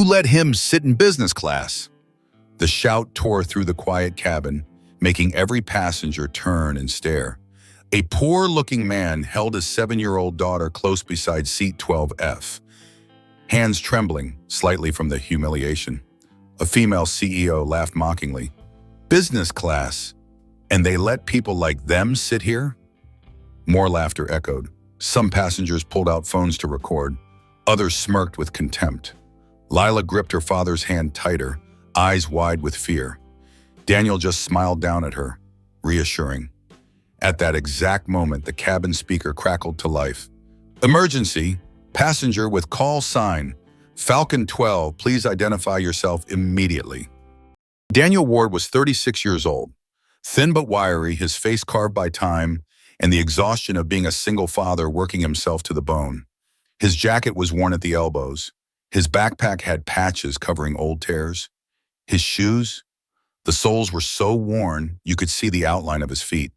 Who let him sit in business class? The shout tore through the quiet cabin, making every passenger turn and stare. A poor-looking man held his 7-year-old daughter close beside seat 12F, hands trembling slightly from the humiliation. A female CEO laughed mockingly. Business class, and they let people like them sit here? More laughter echoed. Some passengers pulled out phones to record. Others smirked with contempt. Lila gripped her father's hand tighter, eyes wide with fear. Daniel just smiled down at her, reassuring. At that exact moment, the cabin speaker crackled to life. Emergency! Passenger with call sign Falcon-12, please identify yourself immediately. Daniel Ward was 36 years old. Thin but wiry, his face carved by time and the exhaustion of being a single father working himself to the bone. His jacket was worn at the elbows. His backpack had patches covering old tears. His shoes, the soles were so worn you could see the outline of his feet.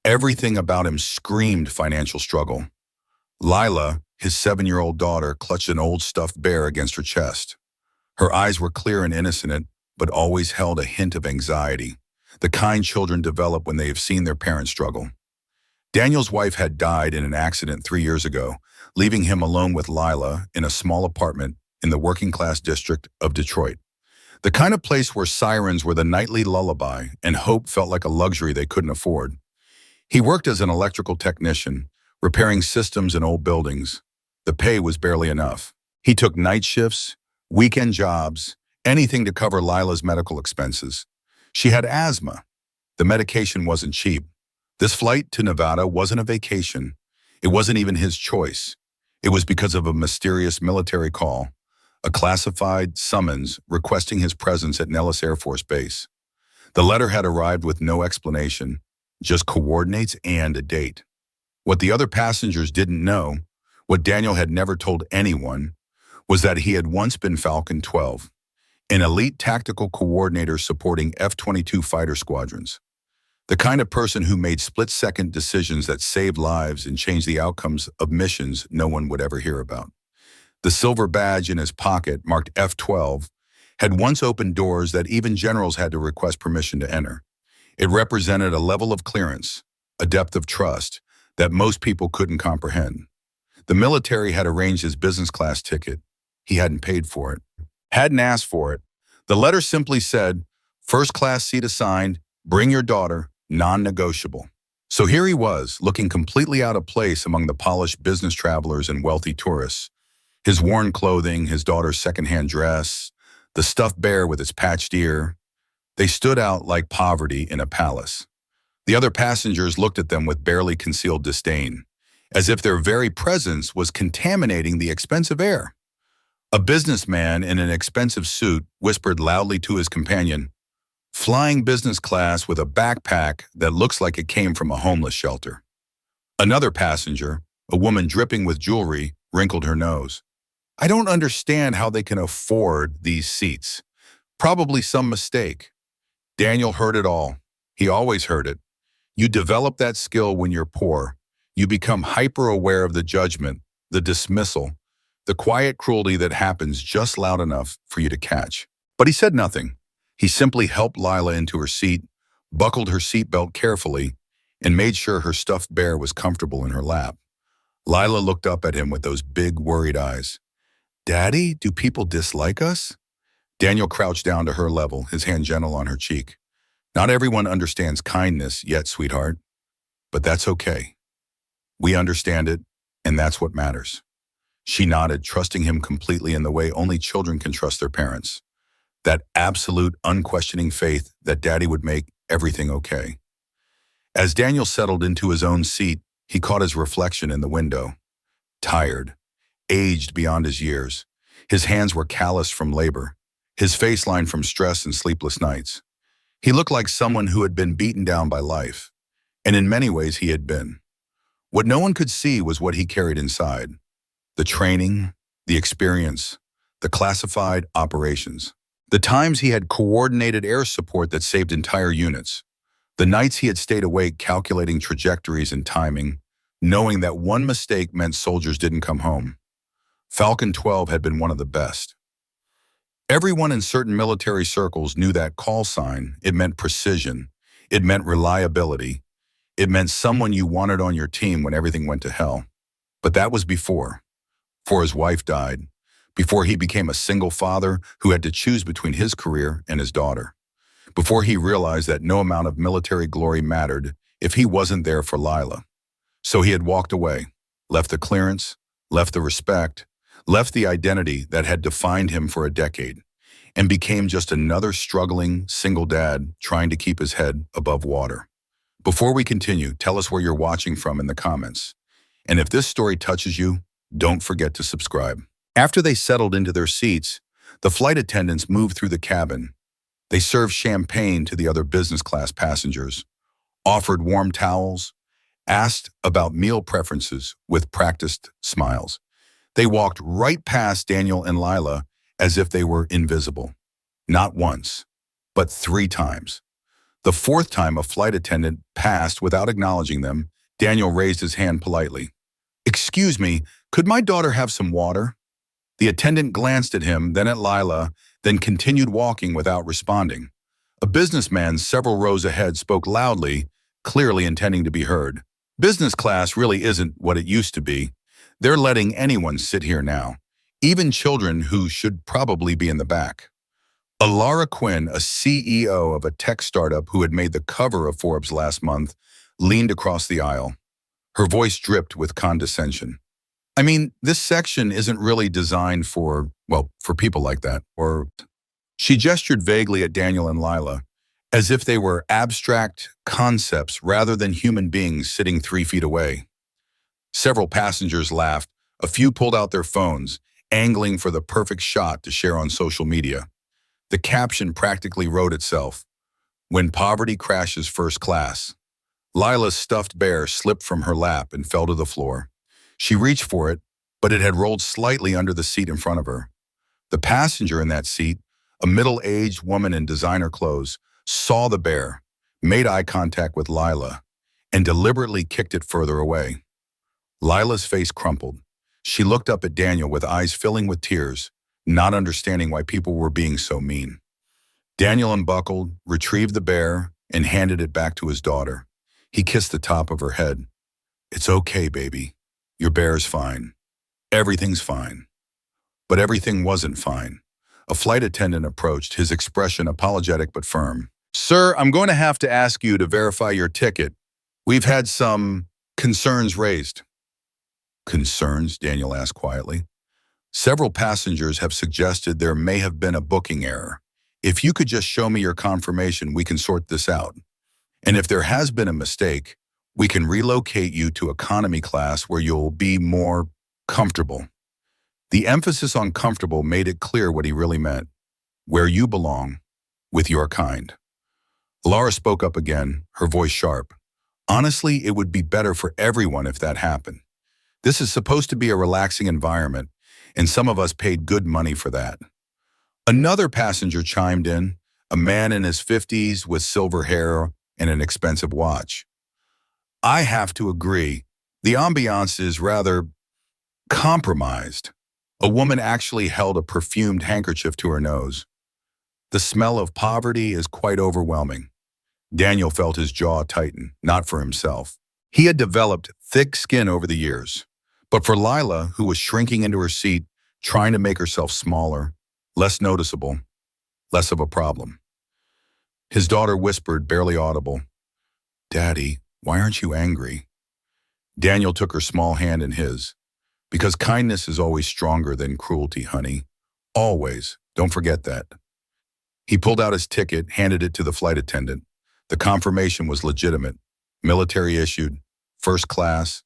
Everything about him screamed financial struggle. Lila, his 7-year-old daughter, clutched an old stuffed bear against her chest. Her eyes were clear and innocent, but always held a hint of anxiety, the kind children develop when they have seen their parents struggle. Daniel's wife had died in an accident 3 years ago, leaving him alone with Lila in a small apartment in the working-class district of Detroit. The kind of place where sirens were the nightly lullaby and hope felt like a luxury they couldn't afford. He worked as an electrical technician, repairing systems in old buildings. The pay was barely enough. He took night shifts, weekend jobs, anything to cover Lila's medical expenses. She had asthma. The medication wasn't cheap. This flight to Nevada wasn't a vacation. It wasn't even his choice. It was because of a mysterious military call, a classified summons requesting his presence at Nellis Air Force Base. The letter had arrived with no explanation, just coordinates and a date. What the other passengers didn't know, what Daniel had never told anyone, was that he had once been Falcon-12, an elite tactical coordinator supporting F-22 fighter squadrons. The kind of person who made split-second decisions that saved lives and changed the outcomes of missions no one would ever hear about. The silver badge in his pocket, marked F-12, had once opened doors that even generals had to request permission to enter. It represented a level of clearance, a depth of trust, that most people couldn't comprehend. The military had arranged his business class ticket. He hadn't paid for it, hadn't asked for it. The letter simply said, first class seat assigned, bring your daughter, non-negotiable. So here he was, looking completely out of place among the polished business travelers and wealthy tourists. His worn clothing, his daughter's secondhand dress, the stuffed bear with its patched ear, they stood out like poverty in a palace. The other passengers looked at them with barely concealed disdain, as if their very presence was contaminating the expensive air. A businessman in an expensive suit whispered loudly to his companion, flying business class with a backpack that looks like it came from a homeless shelter. Another passenger, a woman dripping with jewelry, wrinkled her nose. I don't understand how they can afford these seats. Probably some mistake. Daniel heard it all. He always heard it. You develop that skill when you're poor. You become hyper-aware of the judgment, the dismissal, the quiet cruelty that happens just loud enough for you to catch. But he said nothing. He simply helped Lila into her seat, buckled her seatbelt carefully, and made sure her stuffed bear was comfortable in her lap. Lila looked up at him with those big, worried eyes. Daddy, do people dislike us? Daniel crouched down to her level, his hand gentle on her cheek. Not everyone understands kindness yet, sweetheart. But that's okay. We understand it, and that's what matters. She nodded, trusting him completely in the way only children can trust their parents. That absolute, unquestioning faith that Daddy would make everything okay. As Daniel settled into his own seat, he caught his reflection in the window. Tired, aged beyond his years. His hands were calloused from labor, his face lined from stress and sleepless nights. He looked like someone who had been beaten down by life, and in many ways he had been. What no one could see was what he carried inside. The training, the experience, the classified operations. The times he had coordinated air support that saved entire units. The nights he had stayed awake calculating trajectories and timing, knowing that one mistake meant soldiers didn't come home. Falcon-12 had been one of the best. Everyone in certain military circles knew that call sign. It meant precision. It meant reliability. It meant someone you wanted on your team when everything went to hell. But that was before his wife died, before he became a single father who had to choose between his career and his daughter, before he realized that no amount of military glory mattered if he wasn't there for Lila. So he had walked away, left the clearance, left the respect, left the identity that had defined him for a decade, and became just another struggling single dad trying to keep his head above water. Before we continue, tell us where you're watching from in the comments. And if this story touches you, don't forget to subscribe. After they settled into their seats, the flight attendants moved through the cabin. They served champagne to the other business class passengers, offered warm towels, asked about meal preferences with practiced smiles. They walked right past Daniel and Lila as if they were invisible. Not once, but 3 times. The 4th time a flight attendant passed without acknowledging them, Daniel raised his hand politely. "Excuse me, could my daughter have some water?" The attendant glanced at him, then at Lila, then continued walking without responding. A businessman several rows ahead spoke loudly, clearly intending to be heard. "Business class really isn't what it used to be. They're letting anyone sit here now, even children who should probably be in the back." Alara Quinn, a CEO of a tech startup who had made the cover of Forbes last month, leaned across the aisle. Her voice dripped with condescension. "I mean, this section isn't really designed for people like that." She gestured vaguely at Daniel and Lila, as if they were abstract concepts rather than human beings sitting 3 feet away. Several passengers laughed. A few pulled out their phones, angling for the perfect shot to share on social media. The caption practically wrote itself: "When poverty crashes first class." Lila's stuffed bear slipped from her lap and fell to the floor. She reached for it, but it had rolled slightly under the seat in front of her. The passenger in that seat, a middle-aged woman in designer clothes, saw the bear, made eye contact with Lila, and deliberately kicked it further away. Lila's face crumpled. She looked up at Daniel with eyes filling with tears, not understanding why people were being so mean. Daniel unbuckled, retrieved the bear, and handed it back to his daughter. He kissed the top of her head. "It's okay, baby. Your bear's fine. Everything's fine." But everything wasn't fine. A flight attendant approached, his expression apologetic but firm. "Sir, I'm going to have to ask you to verify your ticket. We've had some concerns raised." "Concerns?" Daniel asked quietly. "Several passengers have suggested there may have been a booking error. If you could just show me your confirmation, we can sort this out. And if there has been a mistake, we can relocate you to economy class where you'll be more comfortable." The emphasis on comfortable made it clear what he really meant: where you belong, with your kind. Laura spoke up again, her voice sharp. "Honestly, it would be better for everyone if that happened. This is supposed to be a relaxing environment, and some of us paid good money for that." Another passenger chimed in, a man in his 50s with silver hair and an expensive watch. "I have to agree. The ambiance is rather compromised." A woman actually held a perfumed handkerchief to her nose. "The smell of poverty is quite overwhelming." Daniel felt his jaw tighten, not for himself. He had developed thick skin over the years. But for Lila, who was shrinking into her seat, trying to make herself smaller, less noticeable, less of a problem. His daughter whispered, barely audible, "Daddy, why aren't you angry?" Daniel took her small hand in his. "Because kindness is always stronger than cruelty, honey. Always. Don't forget that." He pulled out his ticket, handed it to the flight attendant. The confirmation was legitimate. Military issued, first class,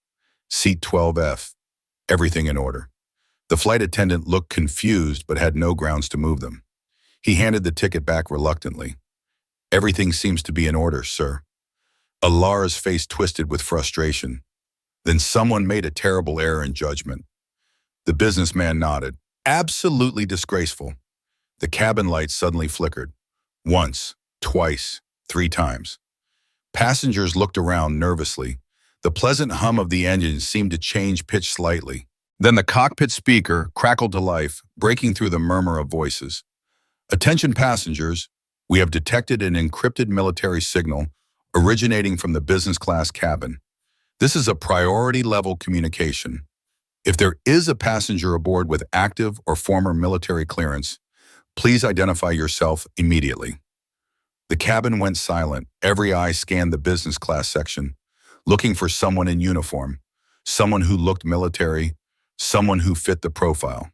seat 12F, everything in order. The flight attendant looked confused but had no grounds to move them. He handed the ticket back reluctantly. "Everything seems to be in order, sir." Alara's face twisted with frustration. "Then someone made a terrible error in judgment." The businessman nodded. "Absolutely disgraceful." The cabin lights suddenly flickered. Once, twice, 3 times. Passengers looked around nervously. The pleasant hum of the engine seemed to change pitch slightly. Then the cockpit speaker crackled to life, breaking through the murmur of voices. Attention passengers, we have detected an encrypted military signal originating from the business class cabin. This is a priority-level communication. If there is a passenger aboard with active or former military clearance, please identify yourself immediately. The cabin went silent. Every eye scanned the business class section, looking for someone in uniform, someone who looked military, someone who fit the profile.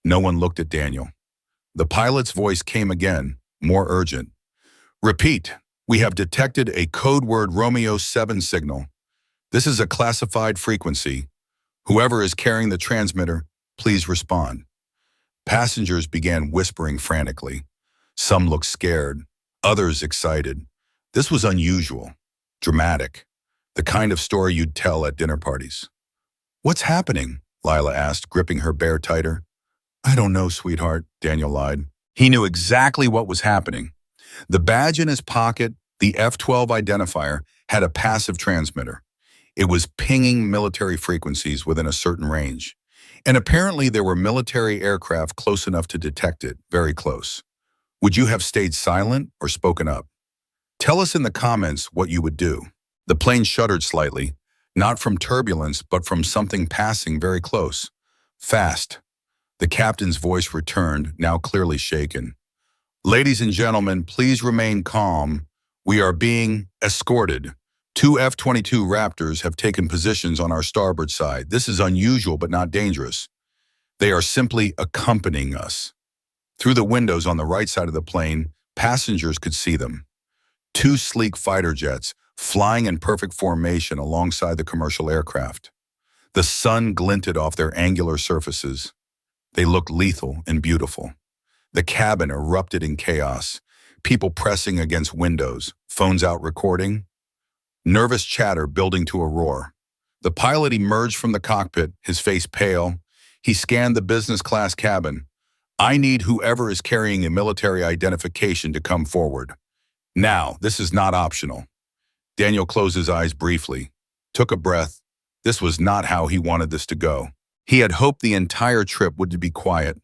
No one looked at Daniel. The pilot's voice came again, more urgent. Repeat, we have detected a code word Romeo 7 signal. This is a classified frequency. Whoever is carrying the transmitter, please respond. Passengers began whispering frantically. Some looked scared, others excited. This was unusual, dramatic, the kind of story you'd tell at dinner parties. What's happening? Lila asked, gripping her bear tighter. I don't know, sweetheart, Daniel lied. He knew exactly what was happening. The badge in his pocket, the F-12 identifier, had a passive transmitter. It was pinging military frequencies within a certain range. And apparently there were military aircraft close enough to detect it, very close. Would you have stayed silent or spoken up? Tell us in the comments what you would do. The plane shuddered slightly, not from turbulence, but from something passing very close. Fast. The captain's voice returned, now clearly shaken. Ladies and gentlemen, please remain calm. We are being escorted. 2 F-22 Raptors have taken positions on our starboard side. This is unusual but not dangerous. They are simply accompanying us. Through the windows on the right side of the plane, passengers could see them. 2 sleek fighter jets flying in perfect formation alongside the commercial aircraft. The sun glinted off their angular surfaces. They looked lethal and beautiful. The cabin erupted in chaos, people pressing against windows, phones out recording. Nervous chatter building to a roar. The pilot emerged from the cockpit, his face pale. He scanned the business class cabin. I need whoever is carrying a military identification to come forward. Now, this is not optional. Daniel closed his eyes briefly, took a breath. This was not how he wanted this to go. He had hoped the entire trip would be quiet,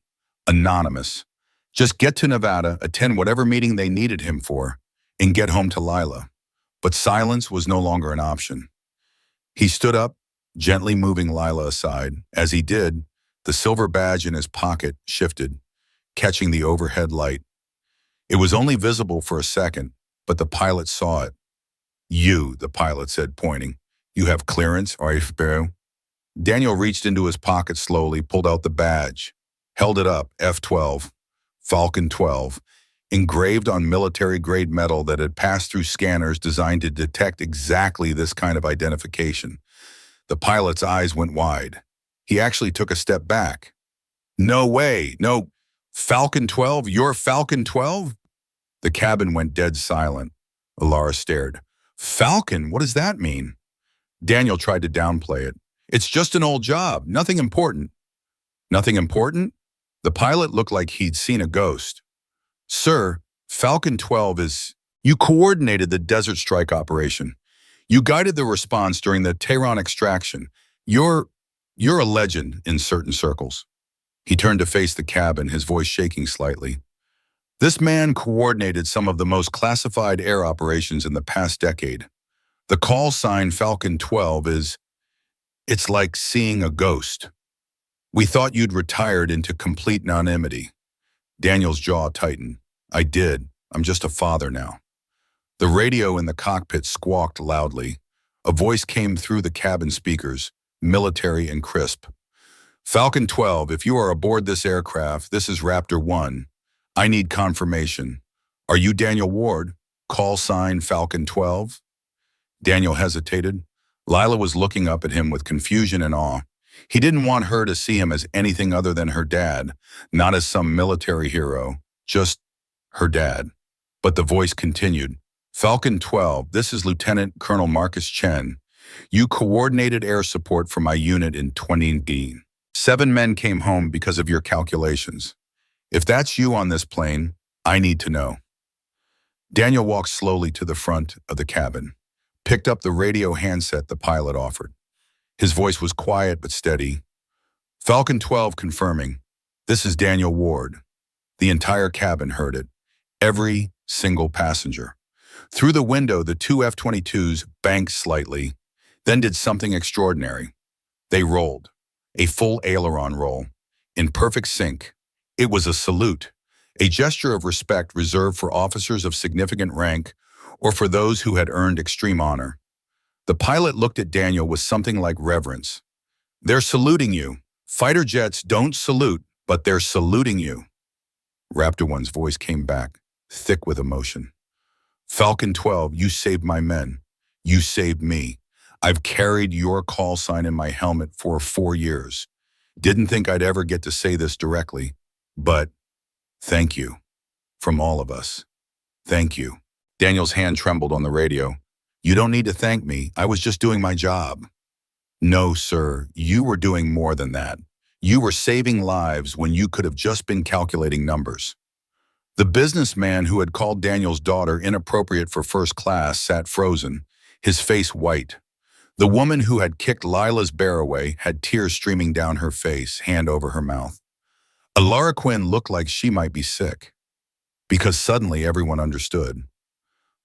anonymous. Just get to Nevada, attend whatever meeting they needed him for, and get home to Lila. But silence was no longer an option. He stood up, gently moving Lila aside. As he did, the silver badge in his pocket shifted, catching the overhead light. It was only visible for a second, but the pilot saw it. You, the pilot said, pointing. You have clearance, F-12. Daniel reached into his pocket slowly, pulled out the badge, held it up, F-12, Falcon-12, engraved on military-grade metal that had passed through scanners designed to detect exactly this kind of identification. The pilot's eyes went wide. He actually took a step back. No way, no, Falcon-12, you're Falcon-12? The cabin went dead silent. Alara stared. Falcon, what does that mean? Daniel tried to downplay it. It's just an old job, nothing important. Nothing important? The pilot looked like he'd seen a ghost. Sir, Falcon-12 is... You coordinated the Desert Strike operation. You guided the response during the Tehran extraction. You're a legend in certain circles. He turned to face the cabin, his voice shaking slightly. This man coordinated some of the most classified air operations in the past decade. The call sign Falcon-12 is... It's like seeing a ghost. We thought you'd retired into complete anonymity. Daniel's jaw tightened. I did. I'm just a father now. The radio in the cockpit squawked loudly. A voice came through the cabin speakers, military and crisp. Falcon-12, if you are aboard this aircraft, this is Raptor 1. I need confirmation. Are you Daniel Ward? Call sign Falcon-12? Daniel hesitated. Lila was looking up at him with confusion and awe. He didn't want her to see him as anything other than her dad, not as some military hero, just her dad. But the voice continued. Falcon-12, this is Lieutenant Colonel Marcus Chen. You coordinated air support for my unit in 2018. 7 men came home because of your calculations. If that's you on this plane, I need to know. Daniel walked slowly to the front of the cabin, picked up the radio handset the pilot offered. His voice was quiet but steady. Falcon-12 confirming. This is Daniel Ward. The entire cabin heard it. Every single passenger. Through the window, the two F-22s banked slightly, then did something extraordinary. They rolled. A full aileron roll. In perfect sync. It was a salute. A gesture of respect reserved for officers of significant rank or for those who had earned extreme honor. The pilot looked at Daniel with something like reverence. "They're saluting you. Fighter jets don't salute, but they're saluting you." Raptor 1's voice came back, thick with emotion. "Falcon-12, you saved my men. You saved me. I've carried your call sign in my helmet for 4 years. Didn't think I'd ever get to say this directly, but thank you. From all of us. Thank you." Daniel's hand trembled on the radio. "You don't need to thank me. I was just doing my job." "No, sir. You were doing more than that. You were saving lives when you could have just been calculating numbers." The businessman who had called Daniel's daughter inappropriate for first class sat frozen, his face white. The woman who had kicked Lila's bear away had tears streaming down her face, hand over her mouth. Alara Quinn looked like she might be sick. Because suddenly everyone understood.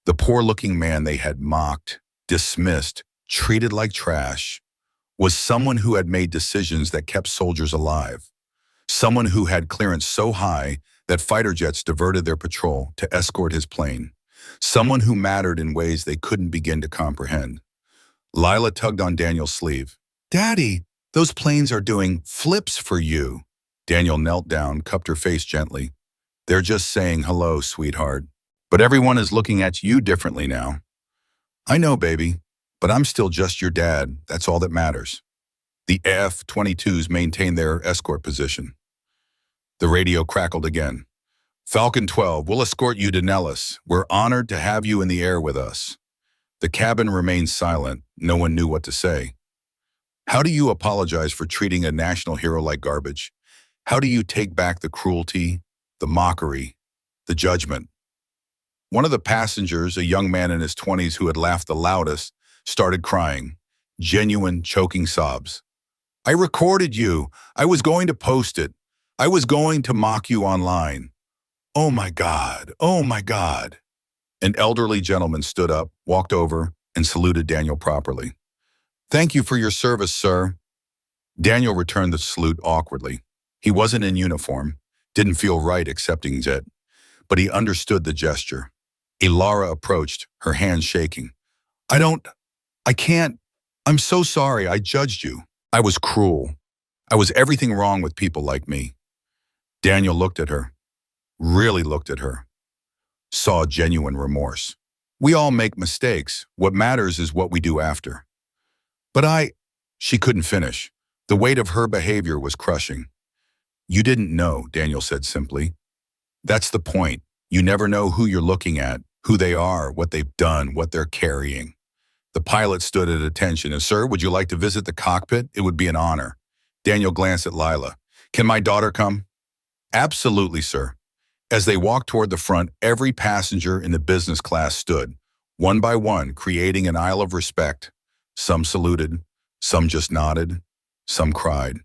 The poor-looking man they had mocked, dismissed, treated like trash, was someone who had made decisions that kept soldiers alive. Someone who had clearance so high that fighter jets diverted their patrol to escort his plane. Someone who mattered in ways they couldn't begin to comprehend. Lila tugged on Daniel's sleeve. "Daddy, those planes are doing flips for you." Daniel knelt down, cupped her face gently. "They're just saying hello, sweetheart. But everyone is looking at you differently now." "I know, baby, but I'm still just your dad. That's all that matters." The F-22s maintained their escort position. The radio crackled again. "Falcon-12, we'll escort you to Nellis. We're honored to have you in the air with us." The cabin remained silent. No one knew what to say. How do you apologize for treating a national hero like garbage? How do you take back the cruelty, the mockery, the judgment? One of the passengers, a young man in his 20s who had laughed the loudest, started crying, genuine, choking sobs. "I recorded you. I was going to post it. I was going to mock you online. Oh my God, oh my God." An elderly gentleman stood up, walked over, and saluted Daniel properly. "Thank you for your service, sir." Daniel returned the salute awkwardly. He wasn't in uniform, didn't feel right accepting it, but he understood the gesture. Alara approached, her hands shaking. I can't, I'm so sorry, I judged you. I was cruel. I was everything wrong with people like me." Daniel looked at her, really looked at her, saw genuine remorse. "We all make mistakes. What matters is what we do after." "But She couldn't finish. The weight of her behavior was crushing. "You didn't know," Daniel said simply. "That's the point. You never know who you're looking at, who they are, what they've done, what they're carrying." The pilot stood at attention. "And sir, would you like to visit the cockpit? It would be an honor." Daniel glanced at Lila. "Can my daughter come?" "Absolutely, sir." As they walked toward the front, every passenger in the business class stood, one by one, creating an aisle of respect. Some saluted, some just nodded, some cried.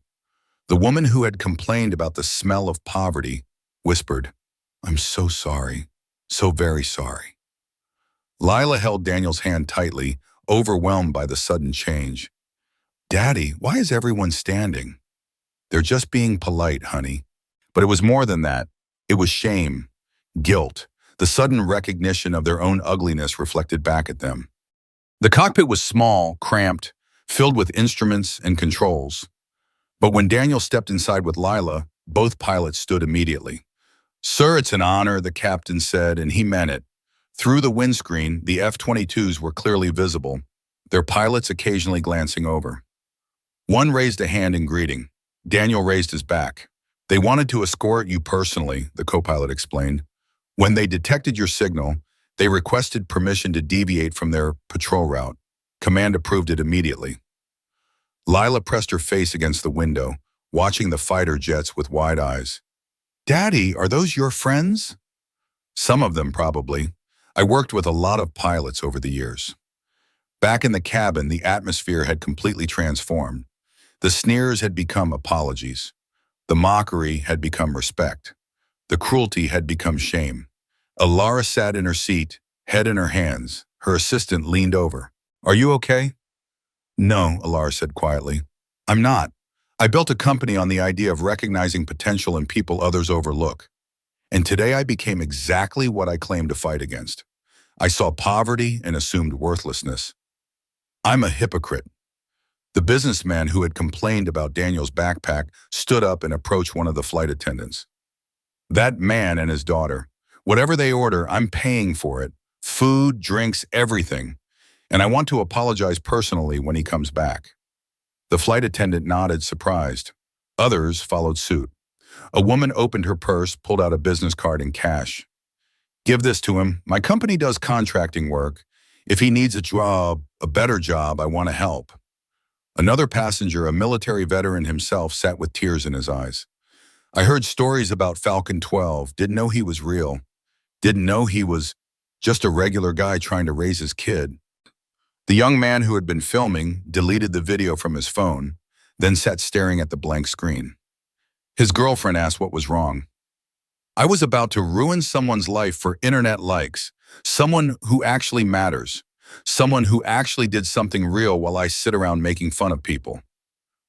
The woman who had complained about the smell of poverty whispered, "I'm so sorry, so very sorry." Lila held Daniel's hand tightly, overwhelmed by the sudden change. "Daddy, why is everyone standing?" "They're just being polite, honey." But it was more than that. It was shame, guilt, the sudden recognition of their own ugliness reflected back at them. The cockpit was small, cramped, filled with instruments and controls. But when Daniel stepped inside with Lila, both pilots stood immediately. "Sir, it's an honor," the captain said, and he meant it. Through the windscreen, the F-22s were clearly visible, their pilots occasionally glancing over. One raised a hand in greeting. Daniel raised his back. "They wanted to escort you personally," the co-pilot explained. "When they detected your signal, they requested permission to deviate from their patrol route. Command approved it immediately." Lila pressed her face against the window, watching the fighter jets with wide eyes. "Daddy, are those your friends?" "Some of them, probably. I worked with a lot of pilots over the years." Back in the cabin, the atmosphere had completely transformed. The sneers had become apologies. The mockery had become respect. The cruelty had become shame. Alara sat in her seat, head in her hands. Her assistant leaned over. "Are you okay?" "No," Alara said quietly. "I'm not. I built a company on the idea of recognizing potential in people others overlook. And today I became exactly what I claimed to fight against. I saw poverty and assumed worthlessness. I'm a hypocrite." The businessman who had complained about Daniel's backpack stood up and approached one of the flight attendants. "That man and his daughter. Whatever they order, I'm paying for it. Food, drinks, everything. And I want to apologize personally when he comes back." The flight attendant nodded, surprised. Others followed suit. A woman opened her purse, pulled out a business card and cash. "Give this to him. My company does contracting work. If he needs a job, a better job, I want to help." Another passenger, a military veteran himself, sat with tears in his eyes. "I heard stories about Falcon-12, didn't know he was real. Didn't know he was just a regular guy trying to raise his kid." The young man who had been filming deleted the video from his phone, then sat staring at the blank screen. His girlfriend asked what was wrong. "I was about to ruin someone's life for internet likes, someone who actually matters, someone who actually did something real while I sit around making fun of people."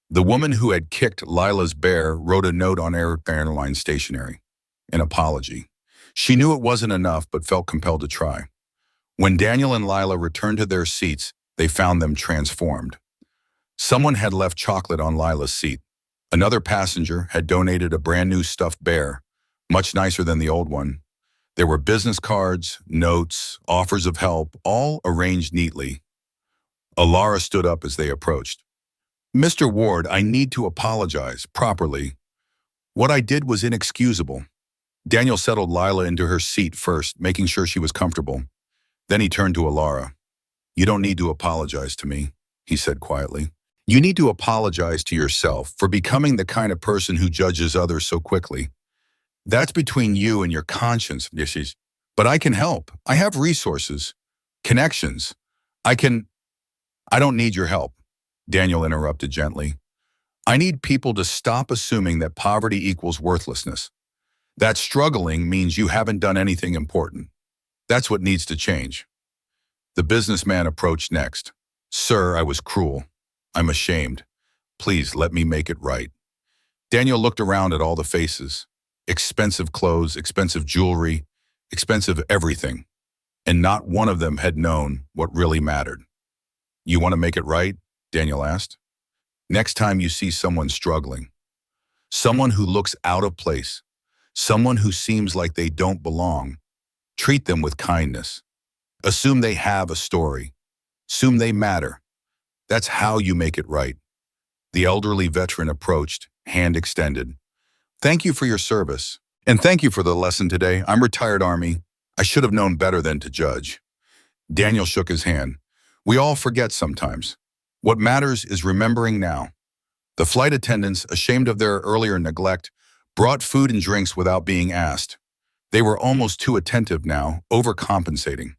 The woman who had kicked Lila's bear wrote a note on airline stationery, an apology. She knew it wasn't enough but felt compelled to try. When Daniel and Lila returned to their seats, they found them transformed. Someone had left chocolate on Lila's seat. Another passenger had donated a brand new stuffed bear, much nicer than the old one. There were business cards, notes, offers of help, all arranged neatly. Alara stood up as they approached. "Mr. Ward, I need to apologize properly. What I did was inexcusable." Daniel settled Lila into her seat first, making sure she was comfortable. Then he turned to Alara. "You don't need to apologize to me," he said quietly. "You need to apologize to yourself for becoming the kind of person who judges others so quickly. That's between you and your conscience, Nishi's. But I can help. I have resources, connections. I don't need your help," Daniel interrupted gently. "I need people to stop assuming that poverty equals worthlessness. That struggling means you haven't done anything important. That's what needs to change." The businessman approached next. "Sir, I was cruel. I'm ashamed. Please let me make it right." Daniel looked around at all the faces. Expensive clothes, expensive jewelry, expensive everything. And not one of them had known what really mattered. "You want to make it right?" Daniel asked. "Next time you see someone struggling, someone who looks out of place, someone who seems like they don't belong, treat them with kindness. Assume they have a story. Assume they matter. That's how you make it right." The elderly veteran approached, hand extended. "Thank you for your service. And thank you for the lesson today. I'm retired Army. I should have known better than to judge." Daniel shook his hand. "We all forget sometimes. What matters is remembering now." The flight attendants, ashamed of their earlier neglect, brought food and drinks without being asked. They were almost too attentive now, overcompensating.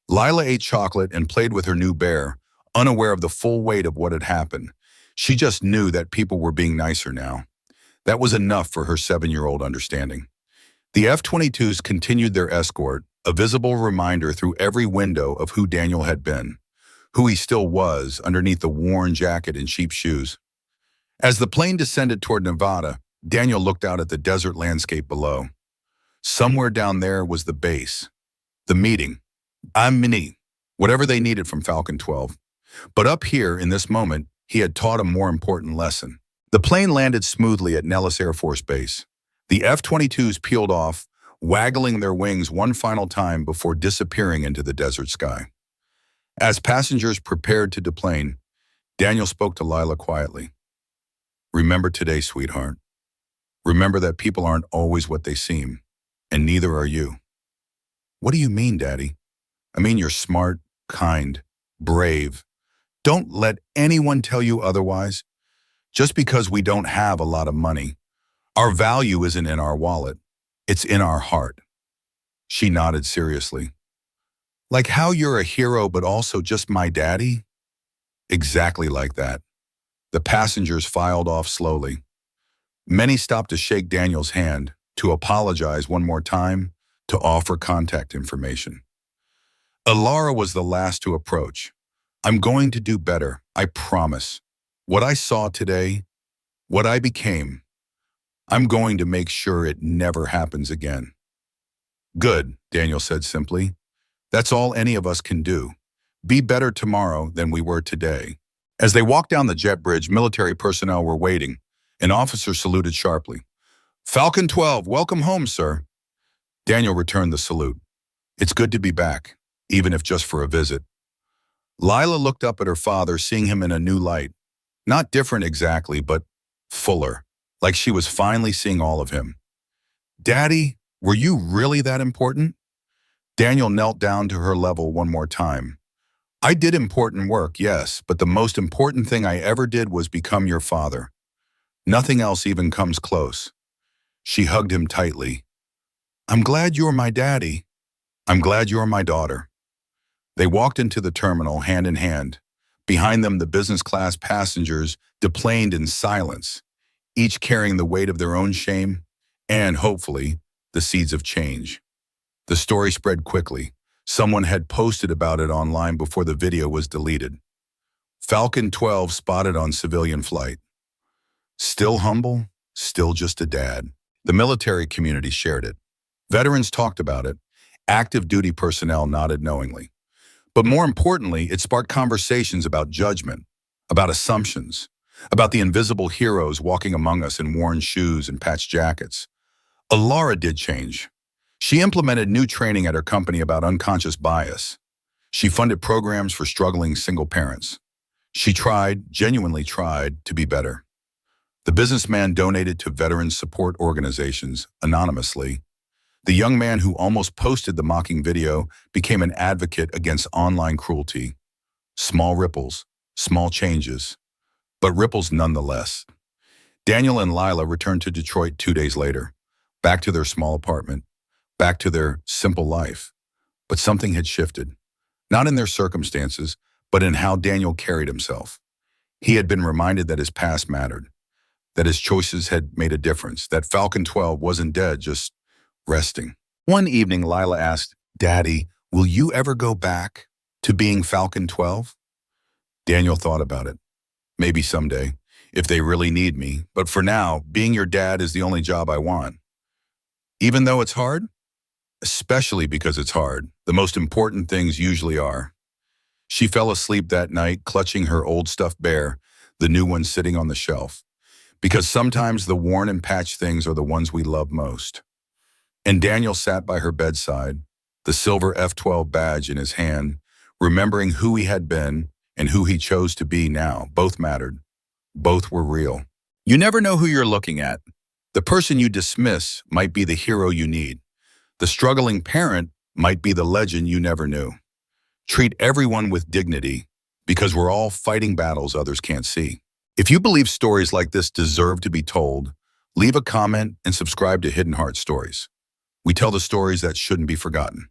Lila ate chocolate and played with her new bear, unaware of the full weight of what had happened. She just knew that people were being nicer now. That was enough for her 7-year-old understanding. The F-22s continued their escort, a visible reminder through every window of who Daniel had been, who he still was underneath the worn jacket and cheap shoes. As the plane descended toward Nevada, Daniel looked out at the desert landscape below. Somewhere down there was the base, the meeting, whatever they needed from Falcon-12. But up here, in this moment, he had taught a more important lesson. The plane landed smoothly at Nellis Air Force Base. The F-22s peeled off, waggling their wings one final time before disappearing into the desert sky. As passengers prepared to deplane, Daniel spoke to Lila quietly. "Remember today, sweetheart. Remember that people aren't always what they seem, and neither are you." "What do you mean, Daddy?" "I mean you're smart, kind, brave. Don't let anyone tell you otherwise. Just because we don't have a lot of money, our value isn't in our wallet. It's in our heart." She nodded seriously. "Like how you're a hero but also just my daddy?" "Exactly like that." The passengers filed off slowly. Many stopped to shake Daniel's hand, to apologize one more time, to offer contact information. Alara was the last to approach. I'm going to do better, I promise. What I saw today, what I became, I'm going to make sure it never happens again. Good, Daniel said simply. That's all any of us can do. Be better tomorrow than we were today. As they walked down the jet bridge, military personnel were waiting. An officer saluted sharply. Falcon-12, welcome home, sir. Daniel returned the salute. It's good to be back, even if just for a visit. Lila looked up at her father, seeing him in a new light. Not different exactly, but fuller, like she was finally seeing all of him. Daddy, were you really that important? Daniel knelt down to her level one more time. I did important work, yes, but the most important thing I ever did was become your father. Nothing else even comes close. She hugged him tightly. I'm glad you're my daddy. I'm glad you're my daughter. They walked into the terminal hand in hand. Behind them, the business class passengers deplaned in silence, each carrying the weight of their own shame and, hopefully, the seeds of change. The story spread quickly. Someone had posted about it online before the video was deleted. Falcon-12 spotted on civilian flight. Still humble, still just a dad. The military community shared it. Veterans talked about it. Active duty personnel nodded knowingly. But more importantly, it sparked conversations about judgment, about assumptions, about the invisible heroes walking among us in worn shoes and patched jackets. Alara did change. She implemented new training at her company about unconscious bias. She funded programs for struggling single parents. She genuinely tried, to be better. The businessman donated to veterans support organizations anonymously. The young man who almost posted the mocking video became an advocate against online cruelty. Small ripples, small changes, but ripples nonetheless. Daniel and Lila returned to Detroit 2 days later, back to their small apartment, back to their simple life. But something had shifted, not in their circumstances, but in how Daniel carried himself. He had been reminded that his past mattered, that his choices had made a difference, that Falcon-12 wasn't dead, just resting. One evening, Lila asked, Daddy, will you ever go back to being Falcon-12? Daniel thought about it. Maybe someday, if they really need me. But for now, being your dad is the only job I want. Even though it's hard? Especially because it's hard. The most important things usually are. She fell asleep that night, clutching her old stuffed bear, the new one sitting on the shelf. Because sometimes the worn and patched things are the ones we love most. And Daniel sat by her bedside, the silver F-12 badge in his hand, remembering who he had been and who he chose to be now. Both mattered. Both were real. You never know who you're looking at. The person you dismiss might be the hero you need. The struggling parent might be the legend you never knew. Treat everyone with dignity, because we're all fighting battles others can't see. If you believe stories like this deserve to be told, leave a comment and subscribe to Hidden Heart Stories. We tell the stories that shouldn't be forgotten.